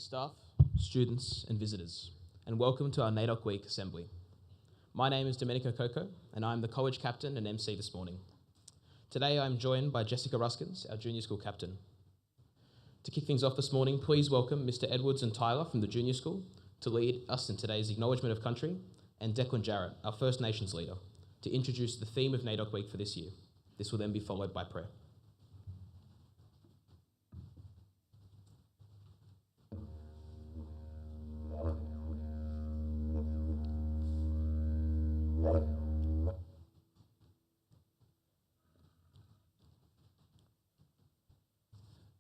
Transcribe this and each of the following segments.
staff, students and visitors, and welcome to our NAIDOC Week Assembly. My name is Domenico Coco, and I'm the college captain and MC this morning. Today I'm joined by Jessica Ruskins, our junior school captain. To kick things off this morning, please welcome Mr. Edwards and Tyler from the junior school to lead us in today's Acknowledgement of Country, and Declan Jarrett, our First Nations leader, to introduce the theme of NAIDOC Week for this year. This will then be followed by prayer.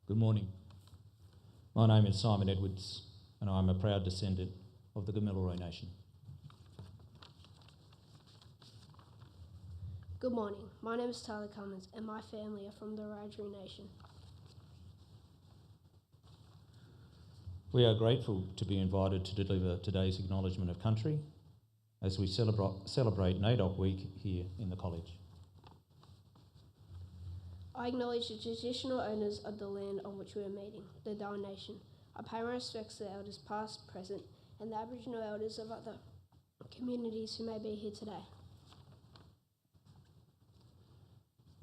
Good morning. My name is Simon Edwards and I'm a proud descendant of the Gamilaroi Nation. Good morning. My name is Tyler Cummins and my family are from the Wiradjuri Nation. We are grateful to be invited to deliver today's Acknowledgement of Country as we celebrate NAIDOC Week here in the college. I acknowledge the traditional owners of the land on which we are meeting, the Darwin Nation. I pay my respects to the elders past, present, and the Aboriginal elders of other communities who may be here today.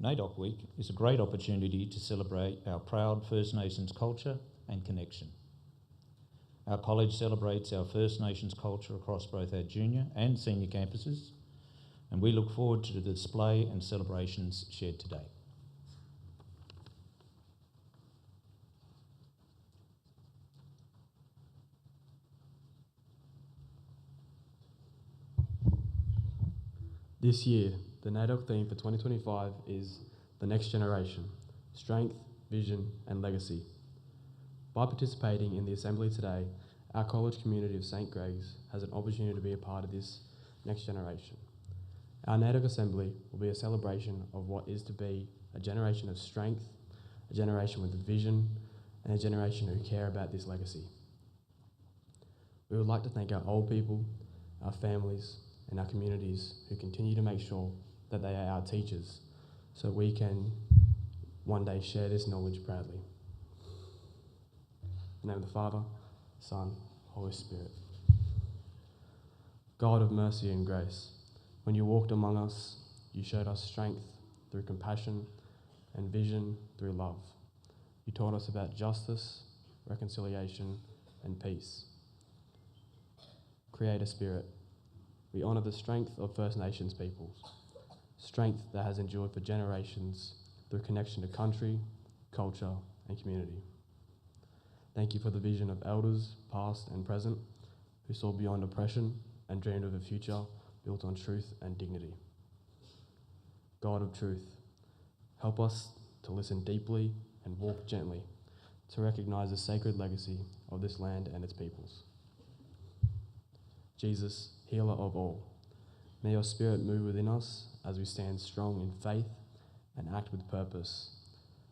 NAIDOC Week is a great opportunity to celebrate our proud First Nations culture and connection. Our college celebrates our First Nations culture across both our junior and senior campuses, and we look forward to the display and celebrations shared today. This year, the NAIDOC theme for 2025 is The Next Generation, Strength, Vision and Legacy. By participating in the Assembly today, our college community of St. Greg's has an opportunity to be a part of this next generation. Our NAIDOC Assembly will be a celebration of what is to be a generation of strength, a generation with a vision, and a generation who care about this legacy. We would like to thank our old people, our families, and our communities who continue to make sure that they are our teachers so we can one day share this knowledge proudly. In the name of the Father, Son, Holy Spirit. God of mercy and grace, when you walked among us, you showed us strength through compassion and vision through love. You taught us about justice, reconciliation, and peace. Create a spirit. We honour the strength of First Nations peoples, strength that has endured for generations through connection to country, culture and community. Thank you for the vision of elders, past and present, who saw beyond oppression and dreamed of a future built on truth and dignity. God of truth, help us to listen deeply and walk gently to recognise the sacred legacy of this land and its peoples. Jesus, healer of all, may your spirit move within us as we stand strong in faith and act with purpose.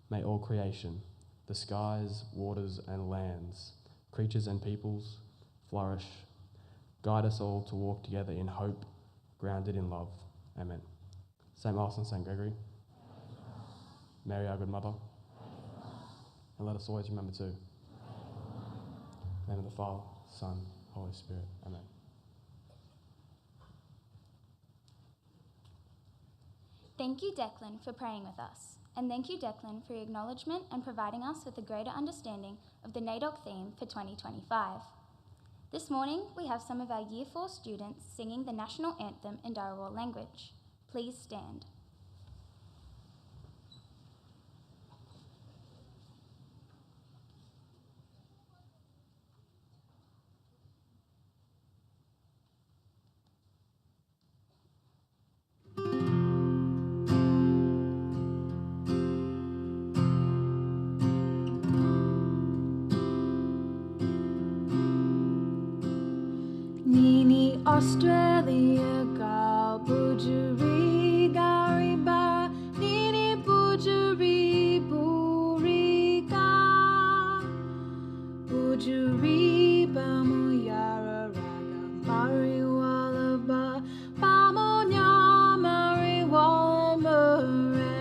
May all creation, the skies, waters and lands, creatures and peoples, flourish. Guide us all to walk together in hope, grounded in love. Amen. St. Martin, St. Gregory, Mary our good mother, and let us always remember to. In the name of the Father, Son, Holy Spirit. Amen. Thank you, Declan, for praying with us. And thank you, Declan, for your acknowledgement and providing us with a greater understanding of the NAIDOC theme for 2025. This morning, we have some of our Year 4 students singing the national anthem in Dharawal language. Please stand. Australia ka bujuri gariba nini bujuri burika bujuri bamuyara raga mari walaba bamonya mari walmure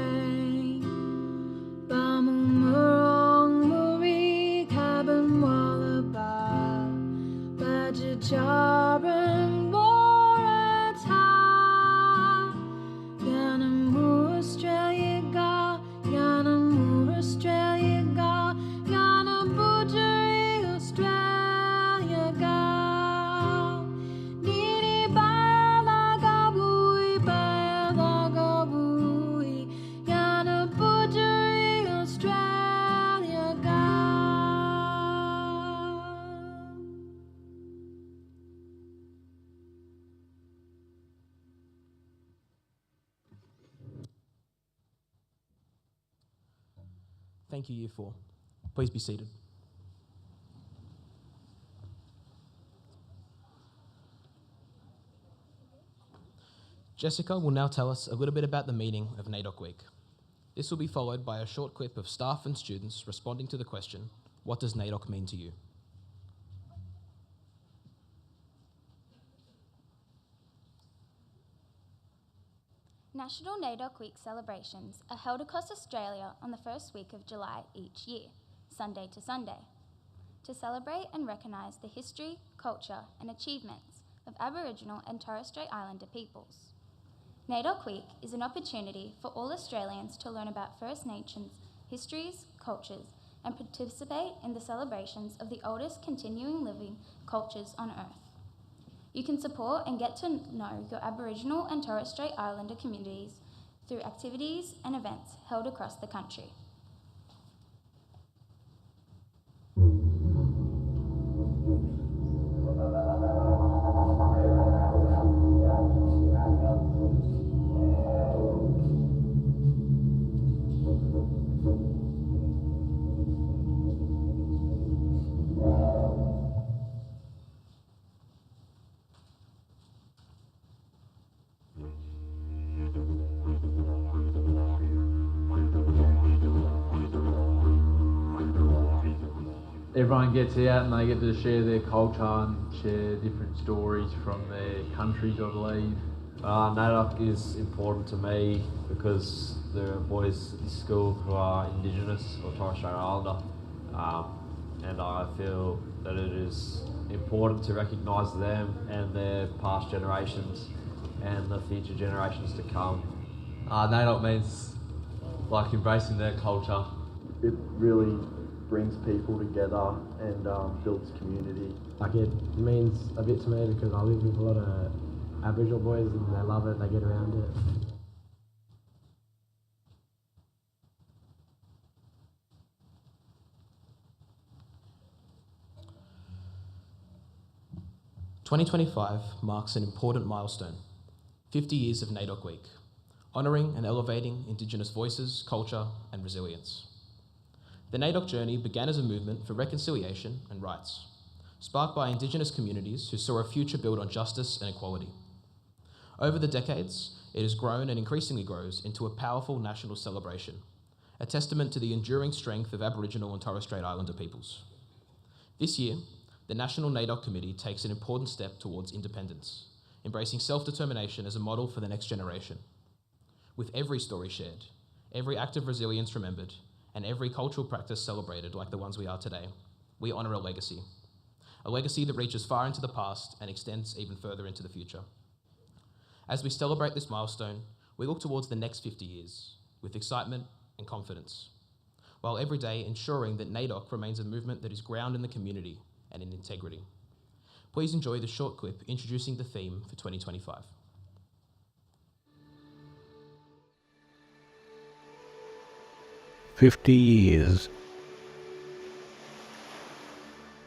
bamumurong muri kaban walaba Thank you, Year 4. Please be seated. Jessica will now tell us a little bit about the meaning of NAIDOC Week. This will be followed by a short clip of staff and students responding to the question, what does NAIDOC mean to you? National NAIDOC Week celebrations are held across Australia on the first week of July each year, Sunday to Sunday, to celebrate and recognise the history, culture and achievements of Aboriginal and Torres Strait Islander peoples. NAIDOC Week is an opportunity for all Australians to learn about First Nations histories, cultures and participate in the celebrations of the oldest continuing living cultures on Earth. You can support and get to know your Aboriginal and Torres Strait Islander communities through activities and events held across the country. Everyone gets out and they get to share their culture and share different stories from their countries, I believe. NAIDOC is important to me because there are boys at this school who are Indigenous or Torres Strait Islander, and I feel that it is important to recognise them and their past generations and the future generations to come. NAIDOC means like embracing their culture. It really brings people together and builds community. Like it means a bit to me because I live with a lot of Aboriginal boys and they love it, they get around it. "2025 marks an important milestone, 50 years of NAIDOC Week, honouring and elevating Indigenous voices, culture and resilience. The NAIDOC journey began as a movement for reconciliation and rights, sparked by Indigenous communities who saw a future built on justice and equality. Over the decades, it has grown and increasingly grows into a powerful national celebration, a testament to the enduring strength of Aboriginal and Torres Strait Islander peoples. This year, the National NAIDOC Committee takes an important step towards independence, embracing self-determination as a model for the next generation. With every story shared, every act of resilience remembered, and every cultural practice celebrated like the ones we are today, we honour a legacy that reaches far into the past and extends even further into the future. As we celebrate this milestone, we look towards the next 50 years with excitement and confidence, while every day ensuring that NAIDOC remains a movement that is grounded in the community and in integrity. Please enjoy the short clip introducing the theme for 2025. "50 years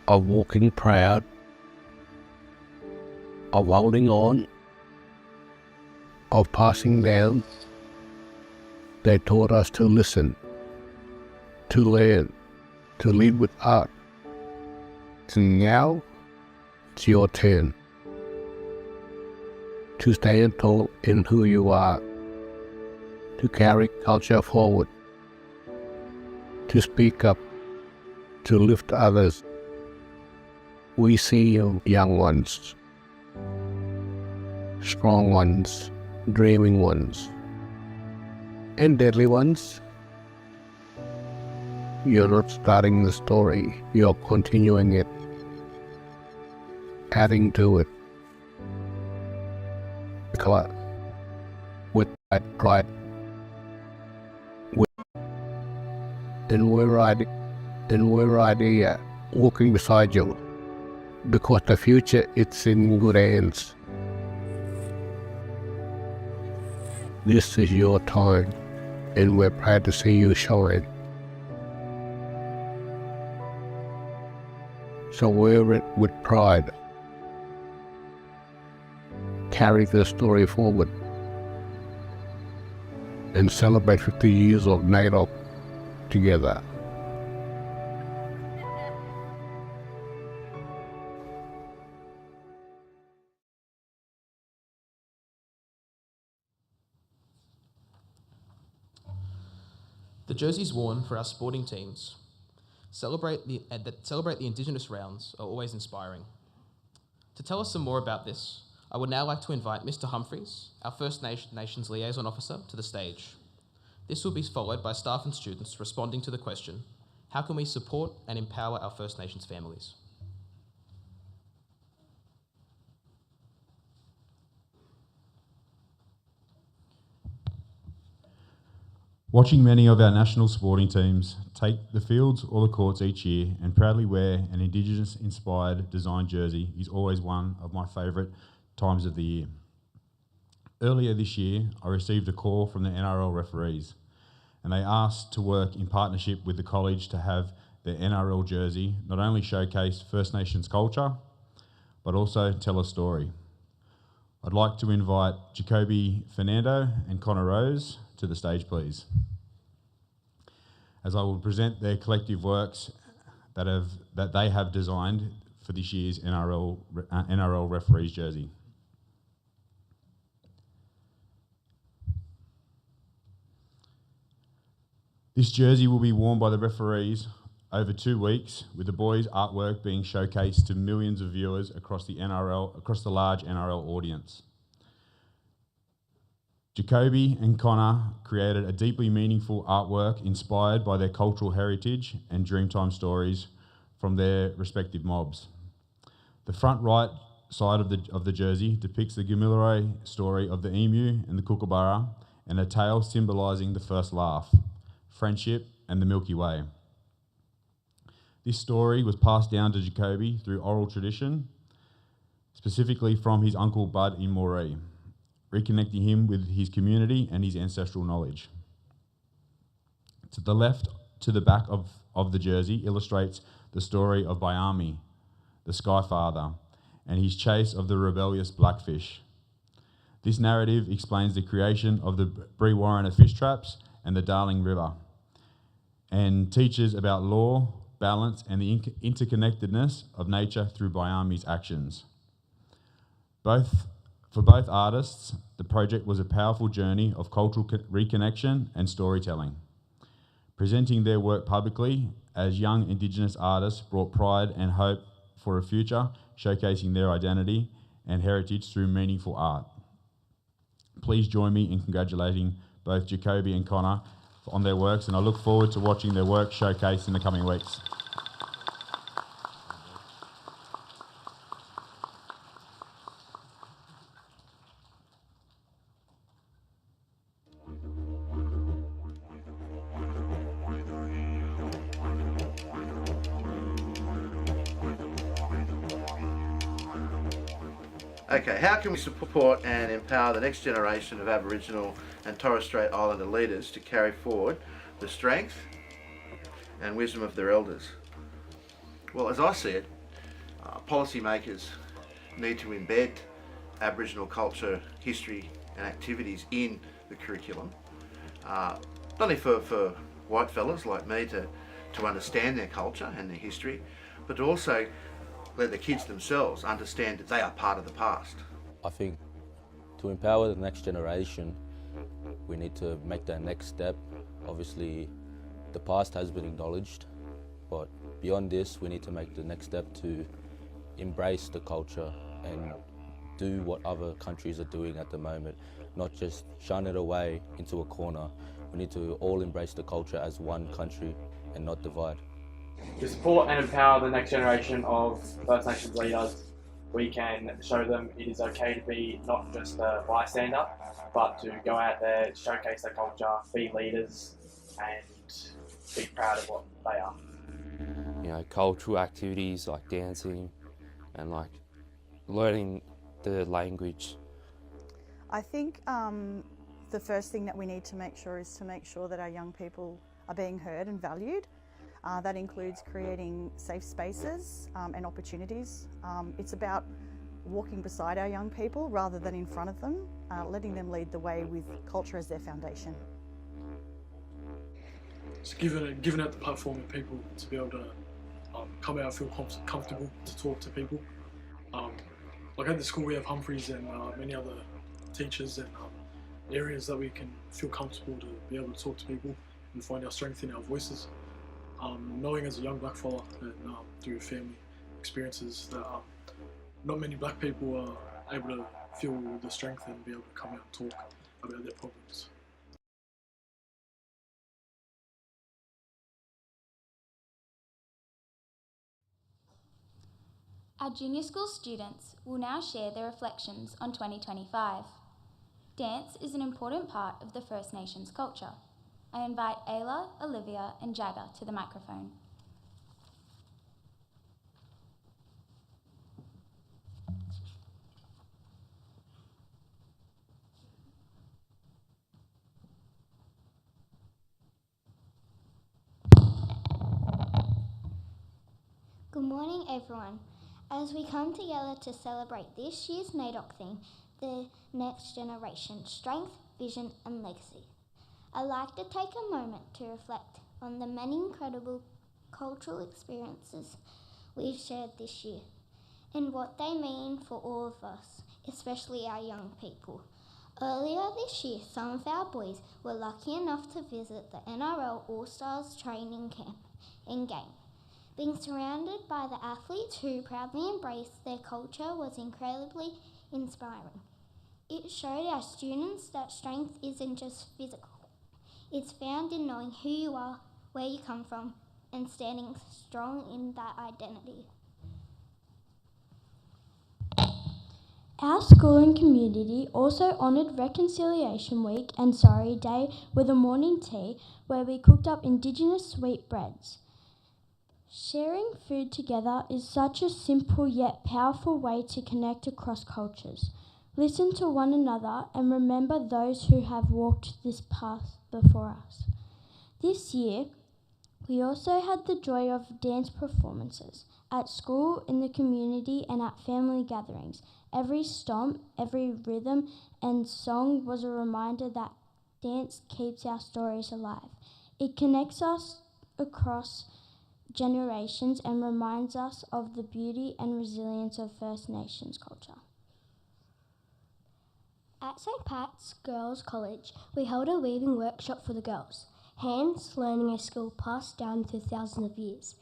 of walking proud, of holding on, of passing down. They taught us to listen, to learn, to lead with art. And now it's your turn to stand tall in who you are, to carry culture forward, to speak up, to lift others. We see you, young ones, strong ones, dreaming ones, and deadly ones. You're not starting the story, you're continuing it, adding to it. With that pride. And we're right here, walking beside you, because the future, it's in good hands. This is your time, and we're proud to see you shine. So wear it with pride. Carry the story forward, and celebrate 50 years of NAIDOC together. The jerseys worn for our sporting teams that celebrate the Indigenous rounds are always inspiring. To tell us some more about this, I would now like to invite Mr. Humphreys, our First Nations Liaison Officer, to the stage. This will be followed by staff and students responding to the question, how can we support and empower our First Nations families? Watching many of our national sporting teams take the fields or the courts each year and proudly wear an Indigenous-inspired designed jersey is always one of my favourite times of the year. Earlier this year, I received a call from the NRL referees, and they asked to work in partnership with the college to have their NRL jersey not only showcase First Nations culture, but also tell a story. I'd like to invite Jacoby Fernando and Connor Rose to the stage, please, as I will present their collective works that they have designed for this year's NRL referees jersey. This jersey will be worn by the referees over 2 weeks, with the boys' artwork being showcased to millions of viewers across the large NRL audience. Jacoby and Connor created a deeply meaningful artwork inspired by their cultural heritage and Dreamtime stories from their respective mobs. The front right side of the jersey depicts the Gamilaroi story of the emu and the kookaburra, and a tail symbolising the first laugh, friendship, and the Milky Way. This story was passed down to Jacoby through oral tradition, specifically from his uncle Bud in Moree, reconnecting him with his community and his ancestral knowledge. To the left, to the back of the jersey, illustrates the story of Bayami, the Sky Father, and his chase of the rebellious blackfish. This narrative explains the creation of the Brewarrina fish traps and the Darling River, and teaches about law, balance, and the interconnectedness of nature through Bayami's actions. For both artists, the project was a powerful journey of cultural reconnection and storytelling. Presenting their work publicly as young Indigenous artists brought pride and hope for a future, showcasing their identity and heritage through meaningful art. Please join me in congratulating both Jacoby and Connor on their works, and I look forward to watching their work showcased in the coming weeks. Okay, how can we support and empower the next generation of Aboriginal and Torres Strait Islander leaders to carry forward the strength and wisdom of their elders? Well, as I see it, policymakers need to embed Aboriginal culture, history and activities in the curriculum, not only for white fellas like me to understand their culture and their history, but also let the kids themselves understand that they are part of the past. I think to empower the next generation, we need to make that next step. Obviously, the past has been acknowledged, but beyond this, we need to make the next step to embrace the culture and do what other countries are doing at the moment, not just shun it away into a corner. We need to all embrace the culture as one country and not divide. To support and empower the next generation of First Nations leaders, we can show them it is okay to be not just a bystander, but to go out there, showcase their culture, be leaders, and be proud of what they are. You know, cultural activities like dancing and like learning the language. I think the first thing that we need to make sure is to make sure that our young people are being heard and valued. That includes creating safe spaces and opportunities. It's about walking beside our young people rather than in front of them, letting them lead the way with culture as their foundation. It's giving out the platform for people to be able to come out and feel comfortable to talk to people. Like at the school we have Humphreys and many other teachers and areas that we can feel comfortable to be able to talk to people and find our strength in our voices. Knowing as a young black fella and through family experiences that not many black people are able to feel the strength and be able to come out and talk about their problems. Our junior school students will now share their reflections on 2025. Dance is an important part of the First Nations culture. I invite Ayla, Olivia and Jagger to the microphone. Good morning everyone. As we come together to celebrate this year's NAIDOC theme, the next generation, strength, vision and legacy, I'd like to take a moment to reflect on the many incredible cultural experiences we've shared this year and what they mean for all of us, especially our young people. Earlier this year, some of our boys were lucky enough to visit the NRL All-Stars training camp and game. Being surrounded by the athletes who proudly embraced their culture was incredibly inspiring. It showed our students that strength isn't just physical. It's found in knowing who you are, where you come from, and standing strong in that identity. Our school and community also honoured Reconciliation Week and Sorry Day with a morning tea where we cooked up Indigenous sweetbreads. Sharing food together is such a simple yet powerful way to connect across cultures. Listen to one another and remember those who have walked this path before us. This year, we also had the joy of dance performances at school, in the community and at family gatherings. Every stomp, every rhythm and song was a reminder that dance keeps our stories alive. It connects us across generations and reminds us of the beauty and resilience of First Nations culture. At St. Pat's Girls College, we held a weaving workshop for the girls, hands learning a skill passed down through thousands of years.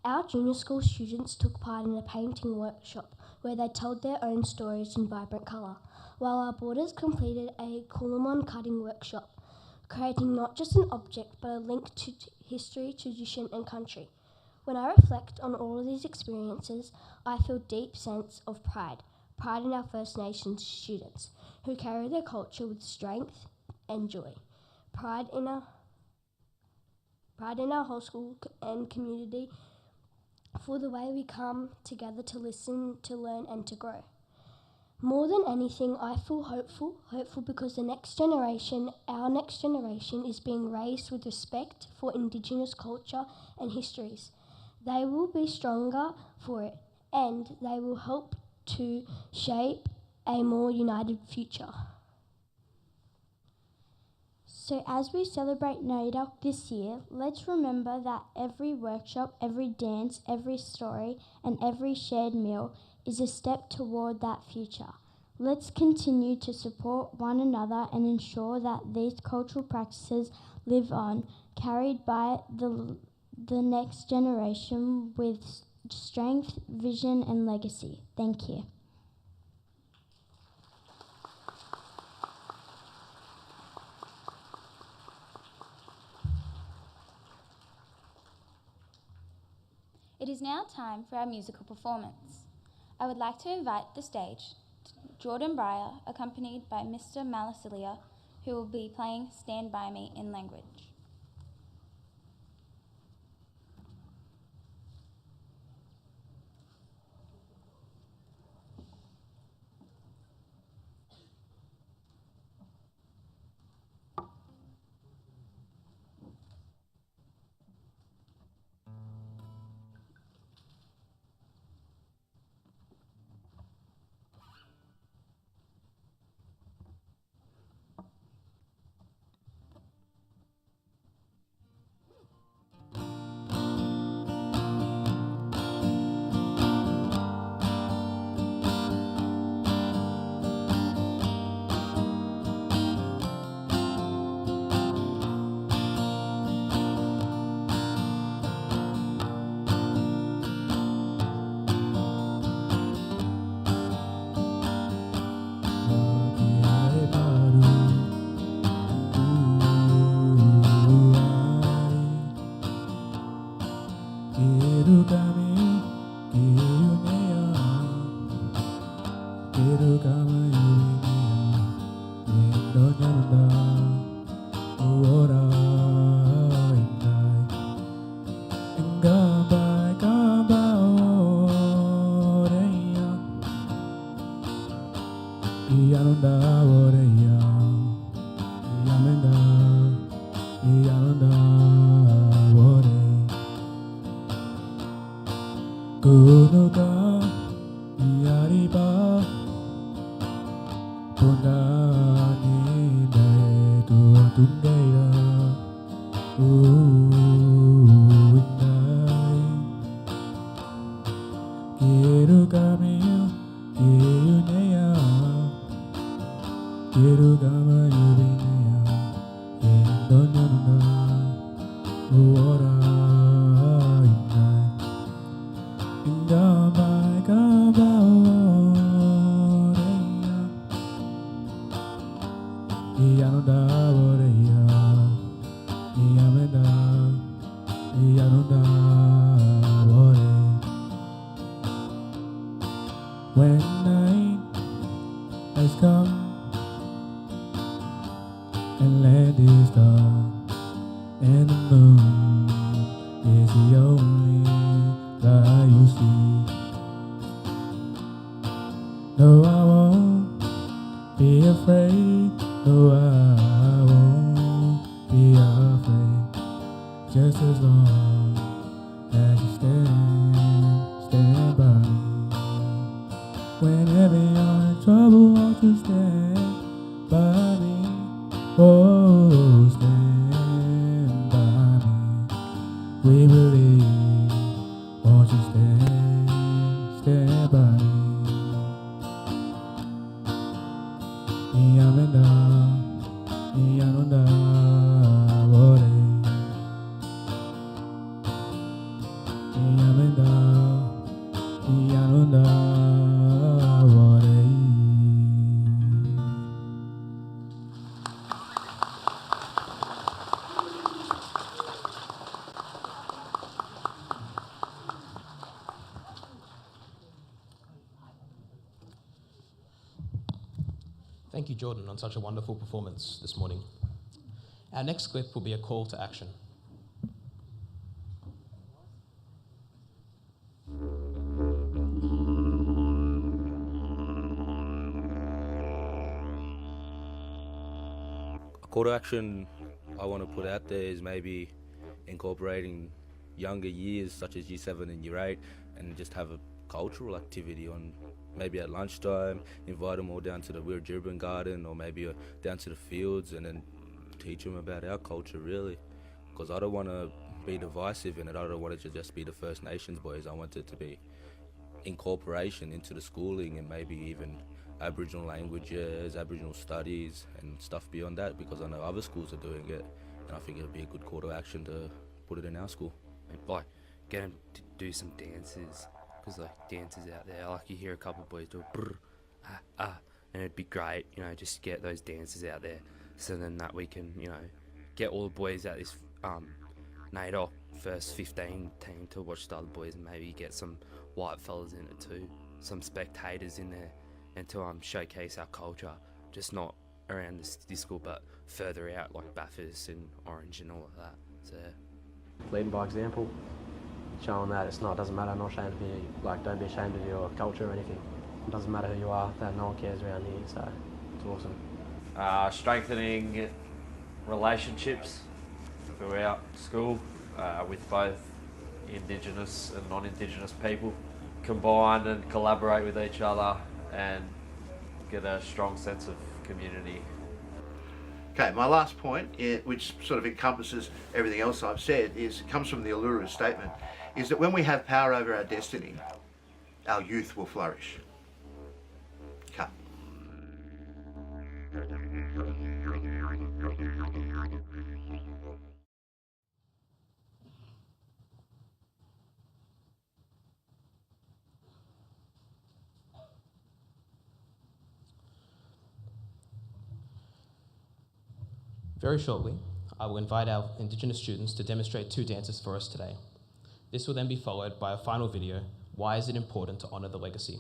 Our junior school students took part in a painting workshop where they told their own stories in vibrant colour, while our boarders completed a Coolamon cutting workshop, creating not just an object but a link to history, tradition and country. When I reflect on all of these experiences, I feel a deep sense of pride in our First Nations students who carry their culture with strength and joy. Pride in our whole school and community for the way we come together to listen, to learn and to grow. More than anything, I feel hopeful because our next generation is being raised with respect for Indigenous culture and histories. They will be stronger for it and they will help to shape a more united future. So as we celebrate NAIDOC this year, let's remember that every workshop, every dance, every story and every shared meal is a step toward that future. Let's continue to support one another and ensure that these cultural practices live on, carried by the next generation with strength, vision and legacy. Thank you. It is now time for our musical performance. I would like to invite to the stage Jordan Breyer, accompanied by Mr. Malasilia, who will be playing Stand By Me in language. woreya yamenda yanonda wore kunuka yariba punda ni dae tu tungeira indai kiru kamil kiru neya kiru kamayu bineya indonanda ora indai indamai kabaoreya iyanonda woreya iyamenda iyanonda wore. When night has come and land is dark and the moon is the only light you see, no, I won't be afraid, no, I won't be afraid, just as long as you stand by me. Whenever you're in trouble, won't you stand by me? Oh, stand by me. We believe, won't you stand by me? Iyamenda, iyanonda wore. Iyamenda, iyanonda wore. Thank you, Jordan, on such a wonderful performance this morning. Our next clip will be a call to action. A call to action I want to put out there is maybe incorporating younger years such as year 7 and year 8 and just have a cultural activity on maybe at lunchtime, invite them all down to the Wirrajirban garden or maybe down to the fields and then teach them about our culture really, because I don't want to be divisive in it. I don't want it to just be the First Nations boys. I want it to be incorporation into the schooling and maybe even Aboriginal languages, Aboriginal studies and stuff beyond that, because I know other schools are doing it and I think it would be a good call to action to put it in our school. Like, get them to do some dances, because like dancers out there, like you hear a couple of boys do brr, and it'd be great, you know, just get those dances out there, so then that we can, you know, get all the boys at this NAIDOC first 15 team to watch the other boys, and maybe get some white fellas in it too, some spectators in there, and to showcase our culture, just not around this school but further out like Bathurst and Orange and all of that. So leading by example, showing that doesn't matter, not ashamed of you, like don't be ashamed of your culture or anything. It doesn't matter who you are, that no one cares around here, so it's awesome. Strengthening relationships throughout school with both Indigenous and non-Indigenous people, combine and collaborate with each other and get a strong sense of community. Okay, my last point, which sort of encompasses everything else I've said, comes from the Uluru Statement, is that when we have power over our destiny, our youth will flourish. Cut. Very shortly, I will invite our Indigenous students to demonstrate 2 dances for us today. This will then be followed by a final video, Why is it important to honour the legacy?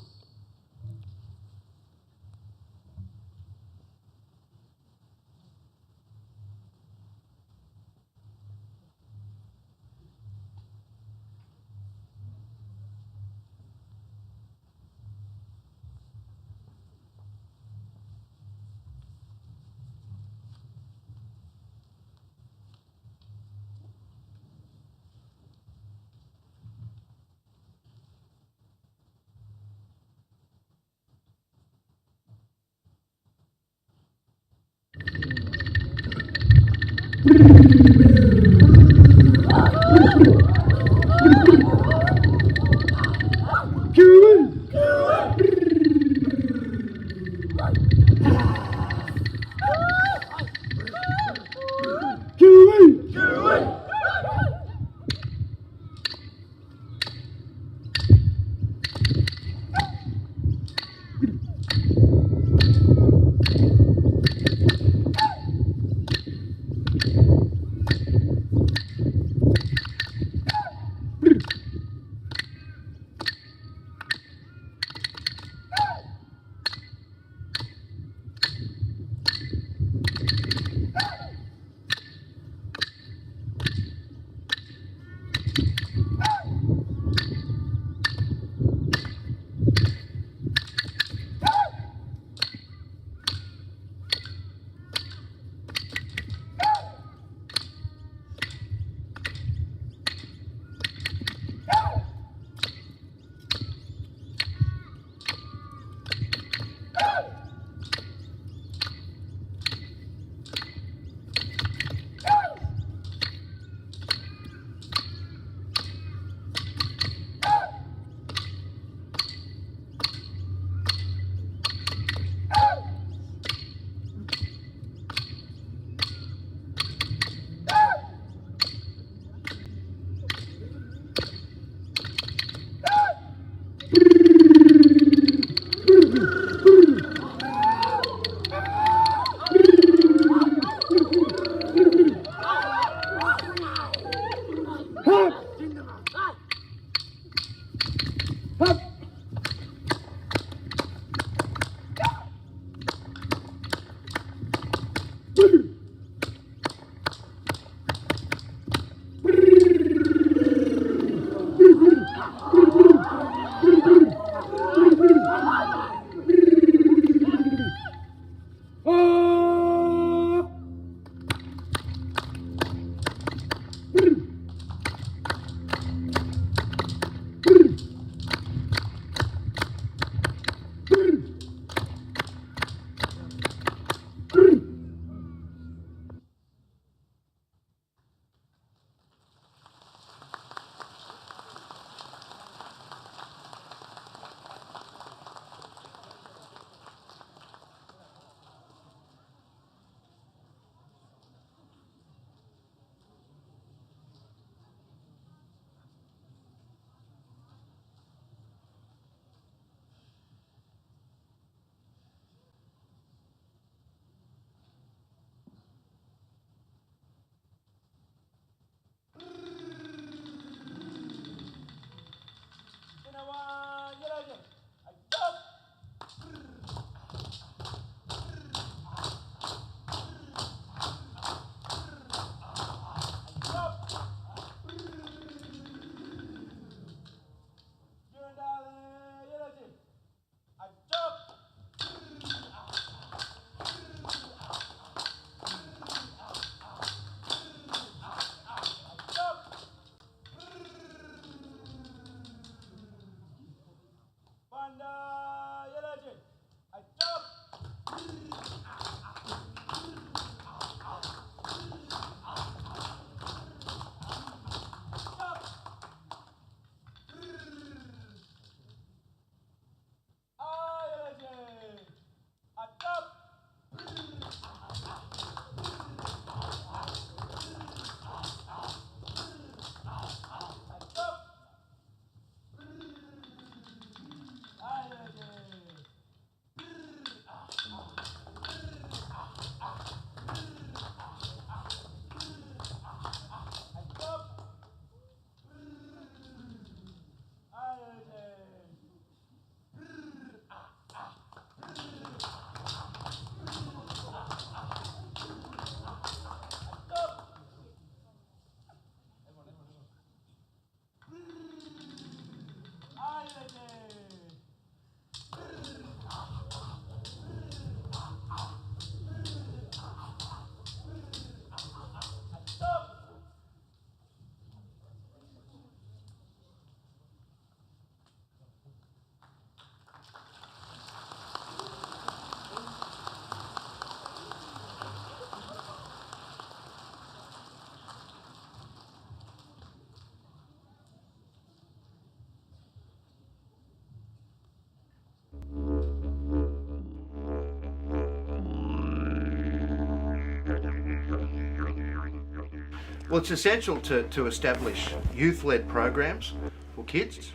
Well, it's essential to establish youth-led programs for kids,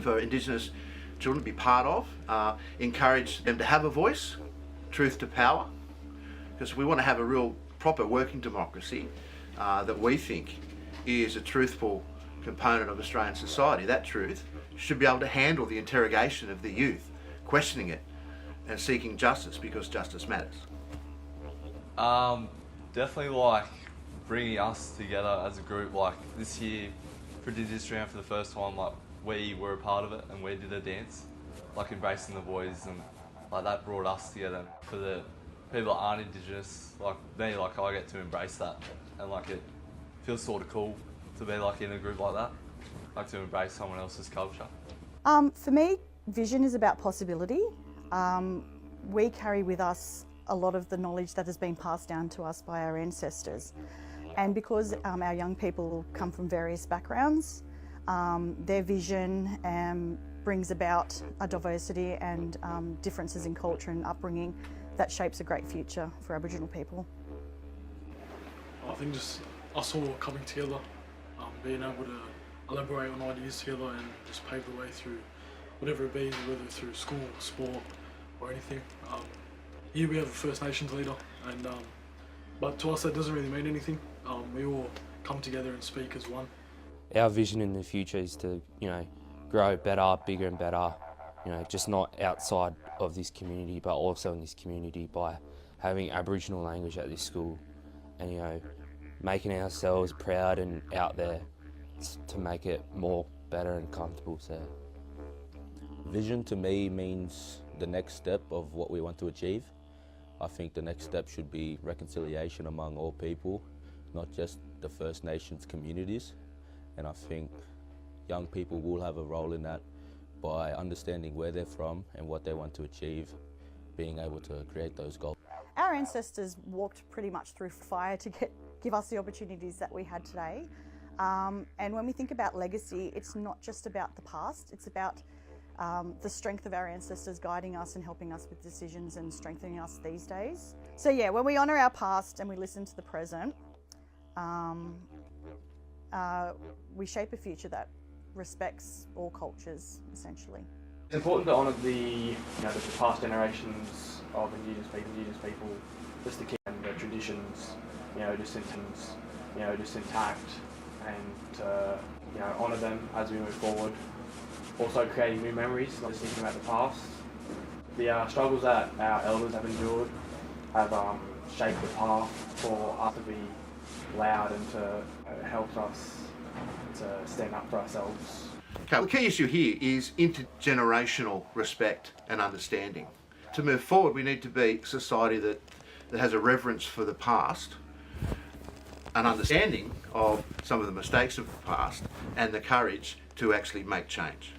for Indigenous children to be part of, encourage them to have a voice, truth to power, because we want to have a real proper working democracy that we think is a truthful component of Australian society. That truth should be able to handle the interrogation of the youth, questioning it and seeking justice, because justice matters. Definitely like bringing us together as a group. Like this year for Indigenous Round, for the first time, like we were a part of it and we did a dance, like embracing the boys, and like that brought us together. For the people that aren't Indigenous, like me, like I get to embrace that, and like it feels sort of cool to be like in a group like that, like to embrace someone else's culture. For me, vision is about possibility. We carry with us a lot of the knowledge that has been passed down to us by our ancestors. And because our young people come from various backgrounds, their vision brings about a diversity and differences in culture and upbringing that shapes a great future for Aboriginal people. I think just us all coming together, being able to elaborate on ideas together and just pave the way through whatever it be, whether through school, sport or anything. Here we have a First Nations leader, and but to us that doesn't really mean anything. We all come together and speak as one. Our vision in the future is to, grow better, bigger and better, just not outside of this community, but also in this community by having Aboriginal language at this school and, making ourselves proud and out there to make it more better and comfortable. So, Vision to me means the next step of what we want to achieve. I think the next step should be reconciliation among all people, not just the First Nations communities. And I think young people will have a role in that by understanding where they're from and what they want to achieve, being able to create those goals. Our ancestors walked pretty much through fire to give us the opportunities that we had today. And when we think about legacy, it's not just about the past, it's about the strength of our ancestors guiding us and helping us with decisions and strengthening us these days. So yeah, when we honour our past and we listen to the present, we shape a future that respects all cultures, essentially. It's important to honour the past generations of Indigenous people, just to keep the traditions, just intact, and to honour them as we move forward. Also creating new memories, not just thinking about the past. The struggles that our elders have endured have shaped the path for us to be loud and to help us to stand up for ourselves. Okay, the key issue here is intergenerational respect and understanding. To move forward, we need to be a society that has a reverence for the past, an understanding of some of the mistakes of the past, and the courage to actually make change.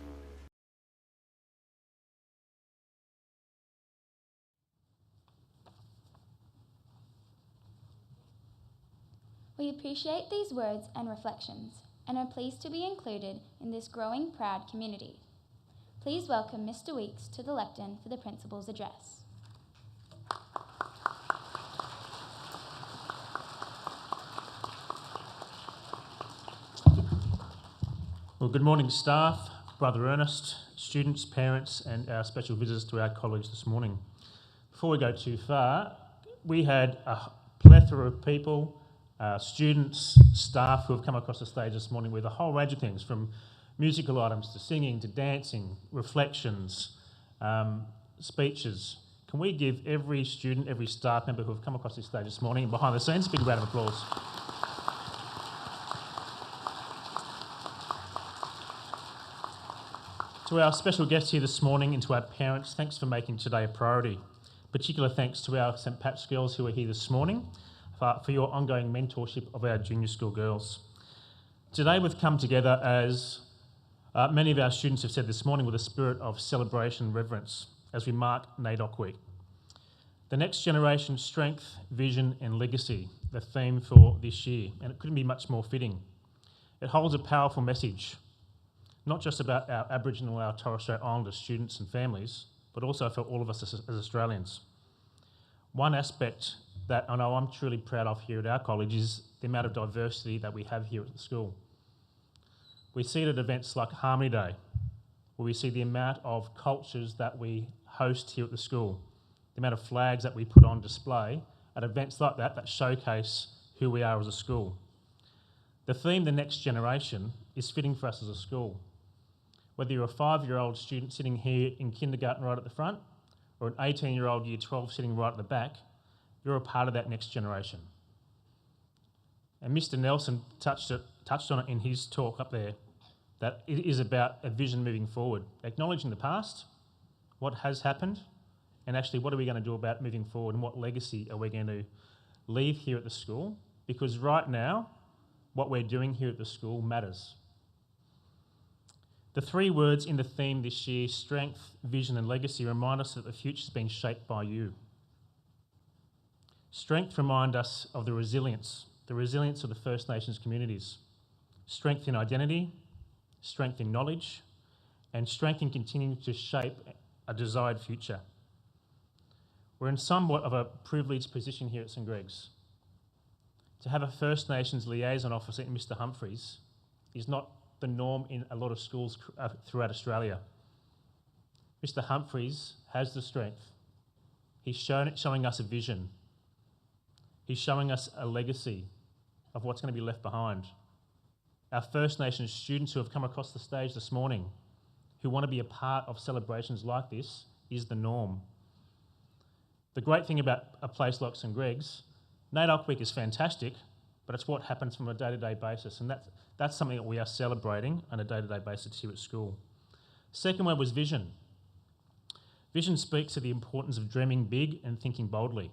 We appreciate these words and reflections and are pleased to be included in this growing, proud community. Please welcome Mr. Weeks to the lectern for the Principal's Address. Well, good morning staff, Brother Ernest, students, parents and our special visitors to our college this morning. Before we go too far, we had a plethora of people, students, staff who have come across the stage this morning with a whole range of things, from musical items to singing to dancing, reflections, speeches. Can we give every student, every staff member who have come across this stage this morning behind the scenes a big round of applause? To our special guests here this morning and to our parents, thanks for making today a priority. Particular thanks to our St Pat's girls who are here this morning for your ongoing mentorship of our junior school girls. Today we've come together, as many of our students have said this morning, with a spirit of celebration and reverence as we mark NAIDOC Week. The next generation, strength, vision and legacy, the theme for this year, and it couldn't be much more fitting. It holds a powerful message, not just about our Aboriginal, our Torres Strait Islander students and families, but also for all of us as Australians. One aspect that I know I'm truly proud of here at our college is the amount of diversity that we have here at the school. We see it at events like Harmony Day, where we see the amount of cultures that we host here at the school, the amount of flags that we put on display at events like that showcase who we are as a school. The theme, The Next Generation, is fitting for us as a school. Whether you're a 5-year-old student sitting here in kindergarten right at the front, or an 18-year-old year 12 sitting right at the back, you're a part of that next generation. And Mr. Nelson touched on it in his talk up there, that it is about a vision moving forward, acknowledging the past, what has happened, and actually what are we going to do about moving forward, and what legacy are we going to leave here at the school? Because right now, what we're doing here at the school matters. The 3 words in the theme this year, strength, vision and legacy, remind us that the future's been shaped by you. Strength reminds us of the resilience of the First Nations communities. Strength in identity, strength in knowledge, and strength in continuing to shape a desired future. We're in somewhat of a privileged position here at St Greg's. To have a First Nations liaison officer in Mr. Humphreys is not the norm in a lot of schools throughout Australia. Mr. Humphreys has the strength. He's showing us a vision. He's showing us a legacy of what's going to be left behind. Our First Nations students who have come across the stage this morning, who want to be a part of celebrations like this, is the norm. The great thing about a place like St Greg's, NAIDOC Week is fantastic, but it's what happens from a day-to-day basis, and that's something that we are celebrating on a day-to-day basis here at school. Second word was vision. Vision speaks to the importance of dreaming big and thinking boldly.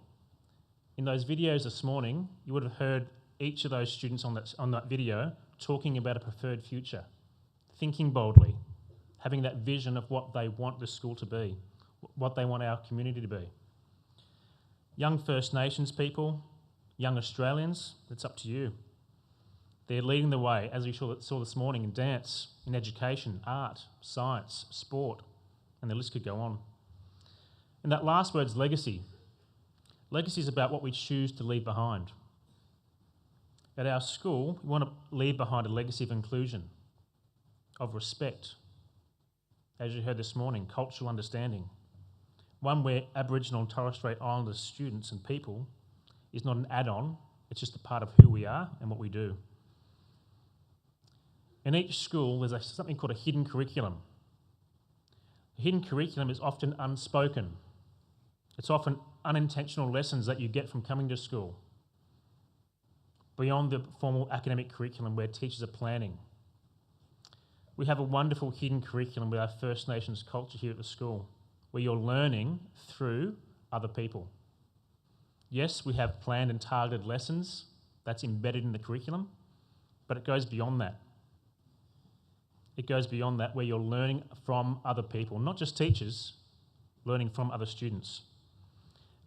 In those videos this morning, you would have heard each of those students on that video talking about a preferred future, thinking boldly, having that vision of what they want the school to be, what they want our community to be. Young First Nations people, young Australians, it's up to you. They're leading the way, as we saw this morning, in dance, in education, art, science, sport, and the list could go on. And that last word's legacy. Legacy is about what we choose to leave behind. At our school, we want to leave behind a legacy of inclusion, of respect, as you heard this morning, cultural understanding. One where Aboriginal and Torres Strait Islander students and people is not an add-on, it's just a part of who we are and what we do. In each school, there's something called a hidden curriculum. A hidden curriculum is often unspoken. It's often unintentional lessons that you get from coming to school, beyond the formal academic curriculum where teachers are planning. We have a wonderful hidden curriculum with our First Nations culture here at the school, where you're learning through other people. Yes, we have planned and targeted lessons that's embedded in the curriculum, but it goes beyond that. It goes beyond that, where you're learning from other people, not just teachers, learning from other students.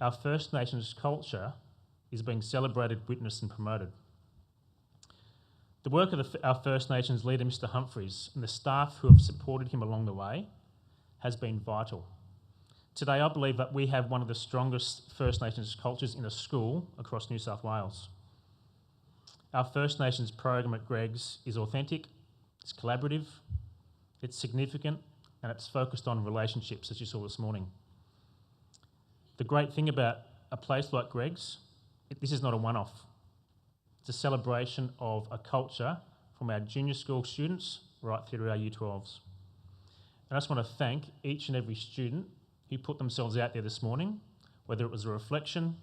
Our First Nations culture is being celebrated, witnessed and promoted. The work of our First Nations leader, Mr. Humphreys, and the staff who have supported him along the way has been vital. Today, I believe that we have one of the strongest First Nations cultures in a school across New South Wales. Our First Nations program at Greg's is authentic, it's collaborative, it's significant, and it's focused on relationships, as you saw this morning. The great thing about a place like Greg's, this is not a one-off. It's a celebration of a culture from our junior school students right through to our Year 12s. And I just want to thank each and every student who put themselves out there this morning, whether it was a reflection,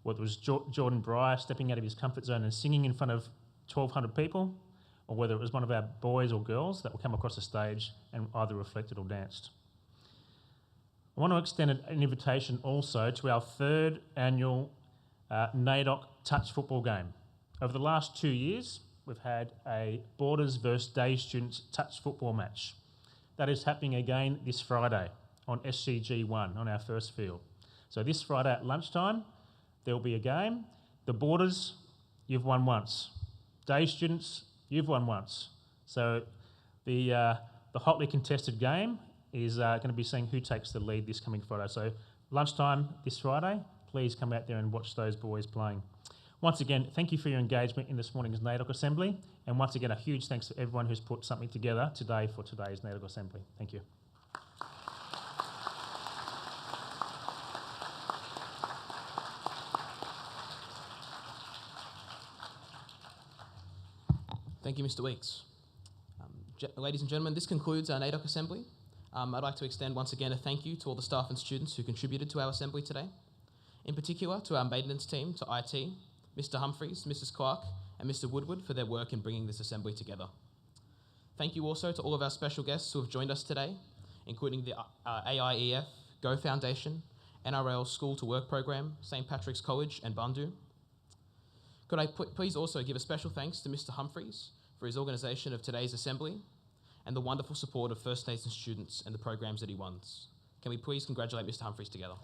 whether it was Jordan Breyer stepping out of his comfort zone and singing in front of 1,200 people, or whether it was one of our boys or girls that will come across the stage and either reflected or danced. I want to extend an invitation also to our 3rd annual NAIDOC touch football game. Over the last 2 years, we've had a Borders versus Day Students touch football match. That is happening again this Friday on SCG1 on our first field. So this Friday at lunchtime, there'll be a game. The Borders, you've won once. Day Students, you've won once. So the hotly contested game is going to be seeing who takes the lead this coming Friday. So lunchtime this Friday, please come out there and watch those boys playing. Once again, thank you for your engagement in this morning's NAIDOC Assembly, and once again, a huge thanks to everyone who's put something together today for today's NAIDOC Assembly. Thank you. Thank you, Mr. Weeks. Ladies and gentlemen, this concludes our NAIDOC Assembly. I'd like to extend once again a thank you to all the staff and students who contributed to our assembly today. In particular, to our maintenance team, to IT, Mr. Humphreys, Mrs. Clark, and Mr. Woodward for their work in bringing this assembly together. Thank you also to all of our special guests who have joined us today, including the AIEF, Go Foundation, NRL School to Work Program, St. Patrick's College, and Bundu. Could I please also give a special thanks to Mr. Humphreys for his organisation of today's assembly and the wonderful support of First Nations students and the programs that he runs. Can we please congratulate Mr. Humphreys together?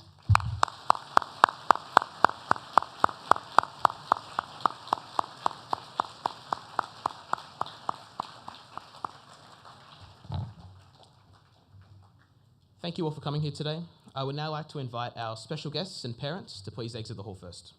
Thank you all for coming here today. I would now like to invite our special guests and parents to please exit the hall first.